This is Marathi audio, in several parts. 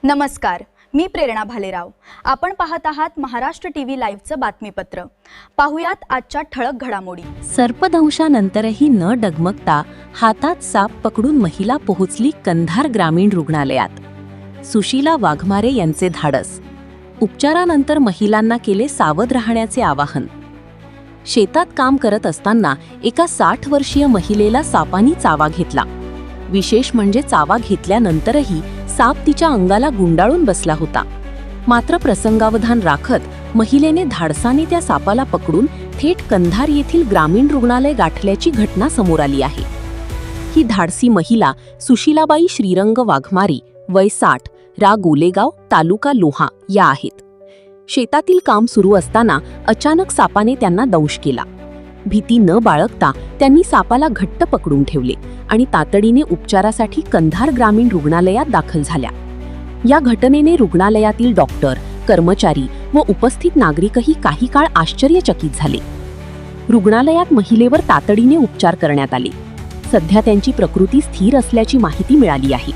नमस्कार, मी प्रेरणा भालेराव। आपण पाहत आहात महाराष्ट्र टीव्ही लाईव्हचं बातमीपत्र। पाहुयात आजच्या ठळक घडामोडी। सर्पदंशानंतरही न डगमगता हातात साप पकडून महिला पोहोचली कंधार ग्रामीण रुग्णालयात। सुशीला वाघमारे यांचे धाडस। उपचारानंतर महिलांना केले सावध राहण्याचे आवाहन। शेतात काम करत असताना एका 60 वर्षीय महिलेला सापानी चावा घेतला। विशेष म्हणजे चावा घेतल्यानंतरही साप तिच्या अंगाला गुंडाळून बसला होता। मात्र प्रसंगावधान राखत महिलेने धाडसाने त्या सापाला पकडून थेट कंधार येथील ग्रामीण रुग्णालय गाठल्याची घटना समोर आली आहे। ही धाडसी महिला सुशीलाबाई श्रीरंग वाघमारी, वय 60, रा गोलेगाव, तालुका लोहा या आहेत। शेतातील काम सुरू असताना अचानक सापाने त्यांना दंश केला। भीती न बाळगता त्यांनी सापाला घट्ट पकडून ठेवले आणि तातडीने उपचारासाठी कंधार ग्रामीण रुग्णालयात दाखल झाल्या। या घटनेने रुग्णालयातील डॉक्टर, कर्मचारी व उपस्थित नागरिकही काही काळ आश्चर्यचकित झाले। रुग्णालयात महिलेवर तातडीने उपचार करण्यात आले। सध्या त्यांची प्रकृती स्थिर असल्याची माहिती मिळाली आहे।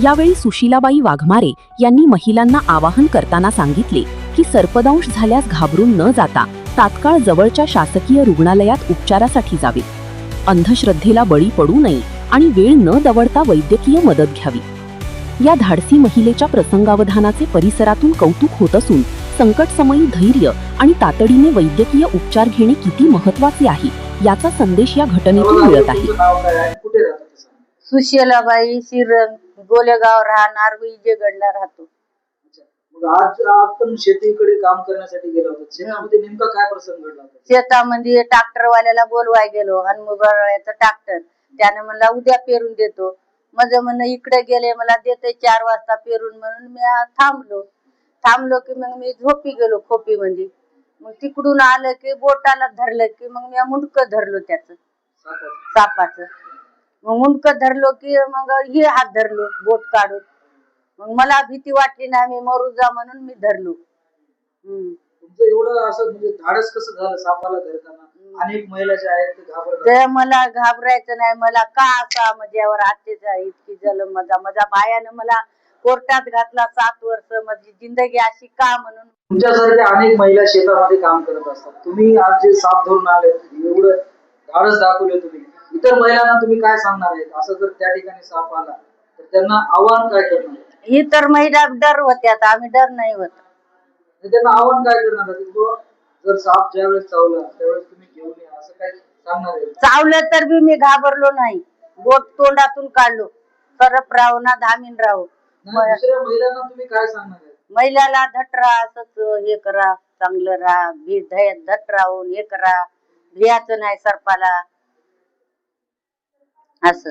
यावेळी सुशीलाबाई वाघमारे यांनी महिलांना आवाहन करताना सांगितले की सर्पदंश झाल्यास घाबरून न जाता तात्काळ जवळच्या शासकीय रुग्णालयात उपचारासाठी जावे। अंधश्रद्धेला बळी पडू नये आणि वेळ न दवडता वैद्यकीय मदत घ्यावी। या धाडसी महिलेच्या प्रसंगावधानाचे परिसरातून कौतुक होत असून संकटसमयी धैर्य आणि तातडीने वैद्यकीय उपचार घेणे किती महत्त्वाचे आहे याचा संदेश या घटनेतून मिळत आहे। सुशीलाबाई श्रीरंग, गोलेगाव, राहणार विजयगडला राहतो। आज आपण शेतीकडे काम करण्यासाठी गेलो होतो। शेतामध्ये नेमका काय प्रसंग घडला होता? शेतामध्ये ट्रॅक्टरवाल्याला बोलवाय गेलो, हनुमगडाचं ट्रॅक्टर, त्याने मला उद्या पेरून देतो। माझं म्हणणं इकडे गेले, मला देते 4 वाजता पेरून, म्हणून मी थांबलो की मग मी झोपी गेलो खोपी मध्ये। मग तिकडून आलं की बोटाला धरलं की मग मी मुंडकं धरलो त्याचं सापाचं। मग मुंडकं धरलो की मग हे हात धरलो बोट काढून। मग मला भीती वाटली ना, मी मरू जा म्हणून मी धरलो। तुमचं एवढं असं म्हणजे धाडस कसं झालं सापाला धरताना? अनेक महिला ज्या आहेत ते घाबरतात। ते मला घाबरायचं नाही, मला का असा माझ्यावर अत्याचार इतकी झालं। माझ्या बायानं मला कोर्टात घातला 7 वर्ष, माझी जिंदगी अशी का म्हणून। तुमच्यासारख्या अनेक महिला शेतामध्ये काम करत असतात। तुम्ही आज जे साप धरून आले, एवढं धाडस दाखवले तुम्ही, इतर महिलांना तुम्ही काय सांगणार आहेत? असं जर त्या ठिकाणी साप आला तर त्यांना आव्हान काय करणार? इतर महिला डर होत्या, आम्ही डर नाही होत। त्यांना आव्हान काय करणार? जर साप ज्यावेळेस चावला त्यावेळेस तुम्ही घेऊन या असं काय सांगणार आहे? चावलं तर बी मी घाबरलो नाही, बोट तोंडातून काढलो, सरप राहू ना धामीन राहू। दुसऱ्या महिलांना तुम्ही काय सांगणार आहे? महिलाला धटरा, असंच हे करा, चांगलं राहा, धट राहून हे करा, भियाचं नाही सर्पाला असं।